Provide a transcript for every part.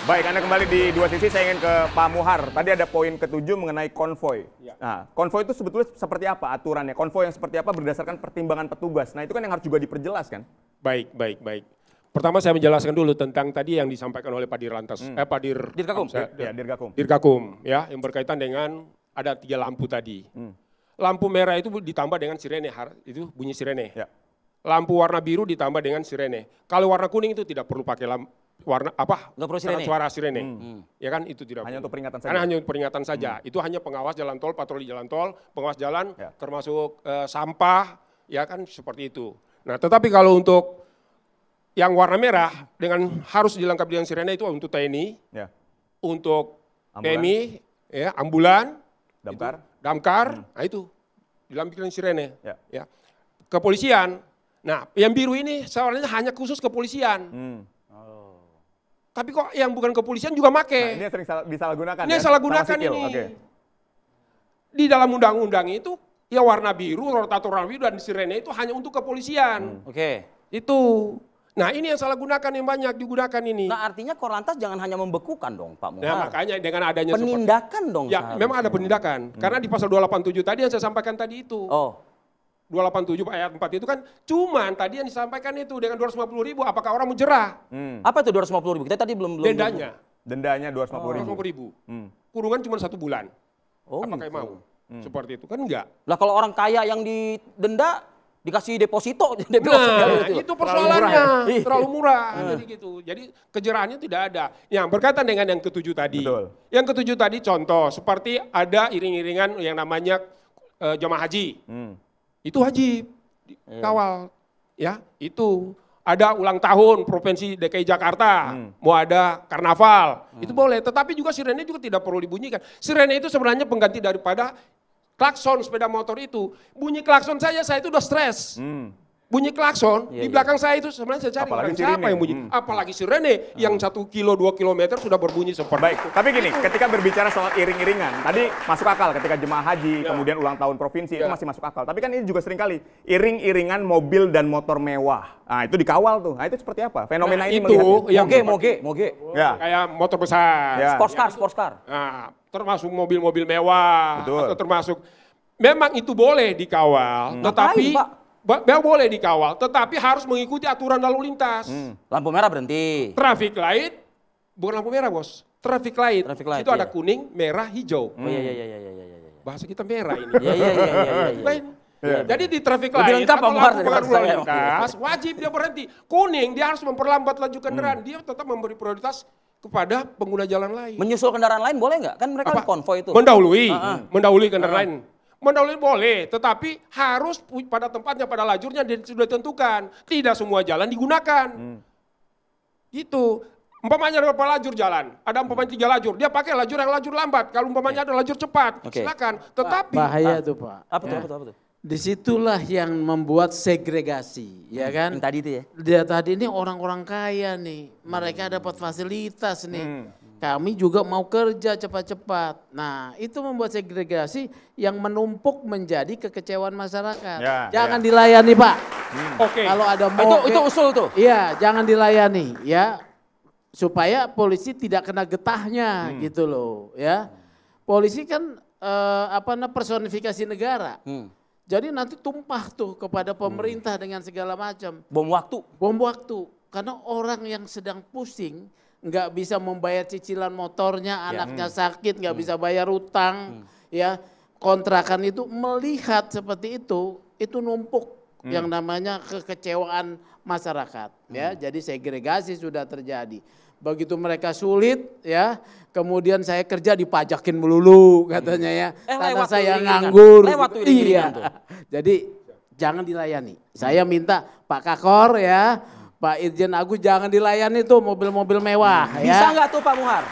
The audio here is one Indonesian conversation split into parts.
Baik, Anda kembali di Dua Sisi. Saya ingin ke Pak Muhar. Tadi ada poin ke-7 mengenai konvoy. Ya. Nah, konvoy itu sebetulnya seperti apa aturannya? Konvoy yang seperti apa berdasarkan pertimbangan petugas. Nah, itu kan yang harus juga diperjelas kan? Baik. Pertama saya menjelaskan dulu tentang tadi yang disampaikan oleh Pak Dirlantas, Pak Dirgakum. Dirgakum, ya, yang berkaitan dengan ada 3 lampu tadi. Lampu merah itu ditambah dengan sirene, itu bunyi sirene. Ya. Lampu warna biru ditambah dengan sirene. Kalau warna kuning itu tidak perlu pakai warna apa? Nggak perlu sirene. Suara sirene. Ya kan itu tidak hanya perlu. Untuk peringatan saja. Karena hanya untuk peringatan saja. Itu hanya pengawas jalan tol, patroli jalan tol, pengawas jalan, ya, termasuk sampah, ya kan seperti itu. Nah, tetapi kalau untuk yang warna merah dengan harus dilengkapi dengan sirene itu untuk TNI, ya, untuk PMI, ya, ambulan, damkar, nah itu dilengkapi sirene, ya. Kepolisian. Nah, yang biru ini soalnya hanya khusus kepolisian. Tapi kok yang bukan kepolisian juga make. Nah, ini sering disalahgunakan. Ini salah gunakan ini. Okay. Di dalam undang-undang itu ya warna biru, rotator warna biru dan sirene itu hanya untuk kepolisian. Oke. Itu. Nah, ini yang salah gunakan yang banyak digunakan ini. Nah, artinya Korlantas jangan hanya membekukan dong, Pak Muhar. Nah, makanya dengan adanya penindakan dong. Ya, seharusnya memang ada penindakan. Karena di pasal 287 tadi yang saya sampaikan tadi itu. 287 ayat 4 itu kan cuman tadi yang disampaikan itu dengan 250.000 apakah orang menjerah? Apa itu 250.000? Kita tadi belum Dendanya 250.000. Kurungan cuma 1 bulan. Apakah gitu. mau? Seperti itu kan enggak. Lah kalau orang kaya yang didenda dikasih deposito, itu persoalannya terlalu murah jadi gitu. Jadi kejerahannya tidak ada. Yang berkaitan dengan yang ke-7 tadi. Betul. Yang ke-7 tadi contoh seperti ada iring-iringan yang namanya jemaah haji. Itu wajib kawal, ya itu ada ulang tahun Provinsi DKI Jakarta, mau ada karnaval, itu boleh. Tetapi juga sirene juga tidak perlu dibunyikan. Sirene itu sebenarnya pengganti daripada klakson sepeda motor itu. Bunyi klakson saya itu udah stres. Bunyi klakson di belakang saya itu sebenarnya saya cari apalagi siapa yang bunyi. Apalagi sirene yang 1 kilo 2 kilometer sudah berbunyi seperti Baik, itu. Tapi gini, ketika berbicara soal iring-iringan, tadi masuk akal ketika jemaah haji, kemudian ulang tahun provinsi, itu masih masuk akal. Tapi kan ini juga seringkali iring-iringan mobil dan motor mewah. Nah, itu dikawal tuh. Nah, itu seperti apa? Fenomena ini itu yang moge. Ya. Kayak motor besar. Ya. Sports car. Nah, termasuk mobil-mobil mewah. Betul. Atau termasuk memang itu boleh dikawal, tetapi boleh dikawal, tetapi harus mengikuti aturan lalu lintas. Lampu merah berhenti. Traffic light, bukan lampu merah bos. Traffic light itu ada kuning, merah, hijau. Iya. Bahasa kita merah ini. Iya. Jadi di traffic light atau lampu pengaruh lalu lintas wajib dia berhenti. Kuning dia harus memperlambat laju kendaraan. Dia tetap memberi prioritas kepada pengguna jalan lain. Menyusul kendaraan lain boleh nggak? Kan mereka konvoy itu. Mendahului kendaraan lain. Mendahului boleh, tetapi harus pada tempatnya, pada lajurnya sudah ditentukan. Tidak semua jalan digunakan. Itu. Umpamanya ada berapa lajur jalan? Ada umpamanya 3 lajur. Dia pakai lajur yang lajur lambat. Kalau umpamanya ada lajur cepat, silakan. Tetapi bahaya tuh Pak. Apa tuh? Disitulah yang membuat segregasi, ya kan? Yang tadi itu ya? Dia tadi ini orang-orang kaya nih, mereka dapat fasilitas nih. Kami juga mau kerja cepat-cepat. Nah, itu membuat segregasi yang menumpuk menjadi kekecewaan masyarakat. Jangan dilayani, Pak. Oke. Kalau ada mau itu usul tuh. Iya, jangan dilayani, ya. Supaya polisi tidak kena getahnya gitu loh, ya. Polisi kan personifikasi negara. Jadi nanti tumpah tuh kepada pemerintah dengan segala macam. Bom waktu. Karena orang yang sedang pusing, nggak bisa membayar cicilan motornya, anaknya sakit, nggak bisa bayar utang, ya kontrakan itu melihat seperti itu numpuk yang namanya kekecewaan masyarakat, ya. Jadi segregasi sudah terjadi. Begitu mereka sulit, ya, kemudian saya kerja dipajakin melulu katanya ya, karena saya nganggur. Iya. Jadi jangan dilayani. Saya minta Pak Kakor ya, Pak Irjen Agus jangan dilayani tuh mobil-mobil mewah. Bisa nggak tuh Pak Muhar?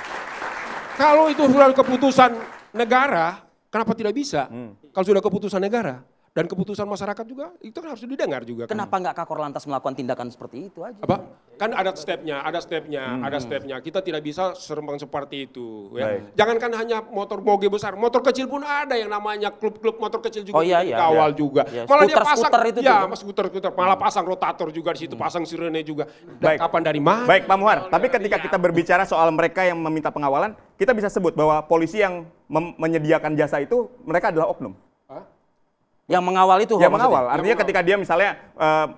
Kalau itu sudah keputusan negara, kenapa tidak bisa? Kalau sudah keputusan negara. Dan keputusan masyarakat juga itu kan harus didengar juga. Kenapa nggak Kakor Lantas melakukan tindakan seperti itu aja? Apa? Kan ada stepnya. Kita tidak bisa serembang seperti itu. Ya. Jangankan hanya motor boge besar, motor kecil pun ada yang namanya klub-klub motor kecil juga dikawal juga. Ya, Malah dia pasang, skuter malah pasang rotator juga di situ, pasang sirene juga. Dan kapan dari mana? Baik Pak Muhar, tapi ketika kita berbicara soal mereka yang meminta pengawalan, kita bisa sebut bahwa polisi yang menyediakan jasa itu mereka adalah oknum. Yang mengawal itu? Ya mengawal, artinya ketika dia misalnya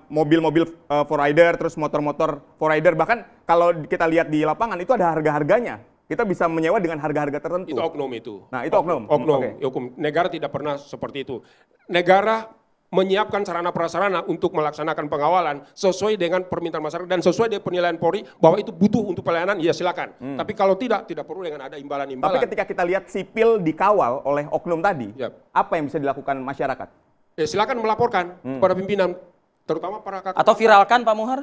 mobil-mobil for rider, terus motor-motor for rider, bahkan kalau kita lihat di lapangan itu ada harga-harganya. Kita bisa menyewa dengan harga-harga tertentu. Itu oknum itu. Nah itu oknum? Oknum. Negara tidak pernah seperti itu. Negara menyiapkan sarana prasarana untuk melaksanakan pengawalan sesuai dengan permintaan masyarakat dan sesuai dengan penilaian Polri bahwa itu butuh untuk pelayanan, ya silakan. Tapi kalau tidak perlu dengan ada imbalan-imbalan. Tapi ketika kita lihat sipil dikawal oleh oknum tadi, apa yang bisa dilakukan masyarakat? Ya silakan melaporkan kepada pimpinan, terutama para kakak. Atau viralkan Pak Muhar?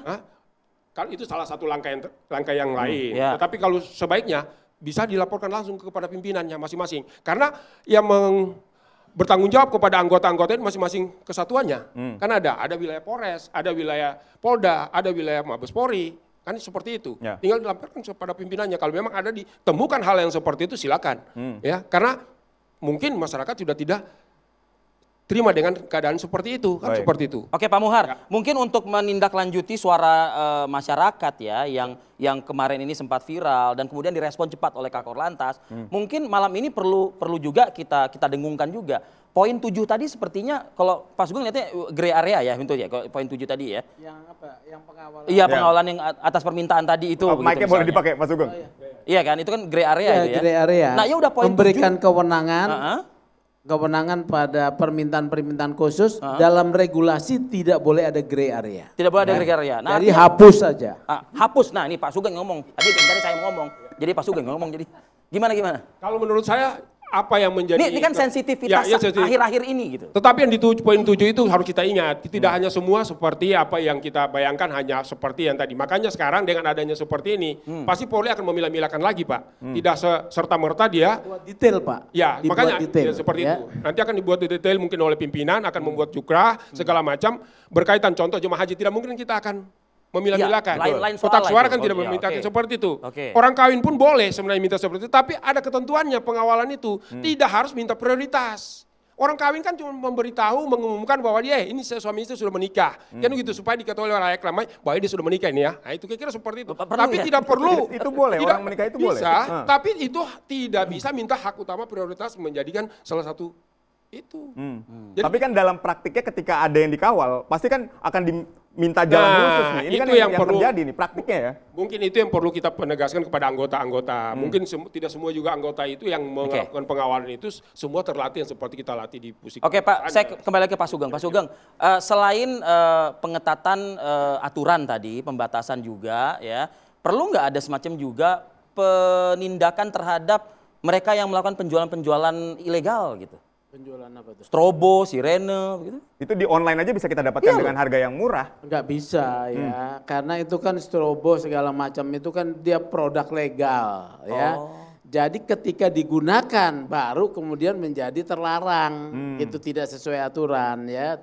Kan itu salah satu langkah yang lain. Tetapi kalau sebaiknya bisa dilaporkan langsung kepada pimpinannya masing-masing. Karena yang bertanggung jawab kepada anggota-anggota itu masing-masing kesatuannya. Kan ada wilayah Polres, ada wilayah Polda, ada wilayah Mabes Polri. Kan seperti itu. Tinggal dilaporkan kepada pimpinannya. Kalau memang ada ditemukan hal yang seperti itu silakan. Ya, karena mungkin masyarakat sudah tidak terima dengan keadaan seperti itu, kan seperti itu. Oke Pak Muhar, mungkin untuk menindaklanjuti suara masyarakat ya yang kemarin ini sempat viral dan kemudian direspon cepat oleh Kakor Lantas, mungkin malam ini perlu juga kita dengungkan juga. Poin 7 tadi sepertinya kalau Pak Sugeng lihatnya gray area ya, itu ya, poin 7 tadi ya. Yang apa? Yang pengawalan. Iya, pengawalan yang atas permintaan tadi itu. Mic-nya boleh dipakai Pak Sugeng. Iya kan, itu kan gray area itu ya. Gray area. Nah, ya udah poin 7. Memberikan kewenangan pada permintaan-permintaan khusus dalam regulasi tidak boleh ada gray area. Tidak boleh ada gray area. Nah, jadi hapus saja. Hapus. Nah, ini Pak Sugeng ngomong. Tadi saya ngomong. Jadi Pak Sugeng ngomong. Jadi gimana? Kalau menurut saya apa yang menjadi ini kan sensitivitas akhir-akhir ini gitu. Tetapi yang di poin 7 itu harus kita ingat, tidak hanya semua seperti apa yang kita bayangkan hanya seperti yang tadi. Makanya sekarang dengan adanya seperti ini, pasti Polri akan memilah-milahkan lagi, Pak. Tidak serta-merta dia buat detail, Pak. Ya, makanya ya, seperti itu. Nanti akan dibuat detail mungkin oleh pimpinan, akan membuat jukrah segala macam berkaitan contoh jemaah haji, tidak mungkin kita akan memilah-milahkan. Kotak suara kan tidak memintakan seperti itu. Orang kawin pun boleh sebenarnya minta seperti itu, tapi ada ketentuannya pengawalan itu. Tidak harus minta prioritas. Orang kawin kan cuma memberitahu, mengumumkan bahwa dia ini suami istri sudah menikah. Kan gitu supaya diketahui oleh rakyat ramai bahwa dia sudah menikah ini ya. Nah itu kira-kira seperti itu. Tapi tidak perlu. Itu boleh, orang menikah itu boleh. Bisa, tapi itu tidak bisa minta hak utama prioritas menjadikan salah satu itu. Jadi, tapi kan dalam praktiknya ketika ada yang dikawal, pasti kan akan diminta jalan khusus nih. Ini kan yang perlu, terjadi nih praktiknya ya. Mungkin itu yang perlu kita penegaskan kepada anggota-anggota. Mungkin tidak semua juga anggota itu yang melakukan pengawalan itu semua terlatih yang seperti kita latih di Pusik. Oke Pak, saya kembali lagi ke Pak Sugeng. Pak Sugeng, selain pengetatan aturan tadi, pembatasan juga ya, perlu nggak ada semacam juga penindakan terhadap mereka yang melakukan penjualan-penjualan ilegal gitu? Penjualan apa tuh? Strobo, sirene, gitu. Itu di online aja bisa kita dapatkan dengan harga yang murah. Nggak bisa ya, karena itu kan strobo segala macam itu kan dia produk legal ya. Jadi ketika digunakan baru kemudian menjadi terlarang, itu tidak sesuai aturan ya.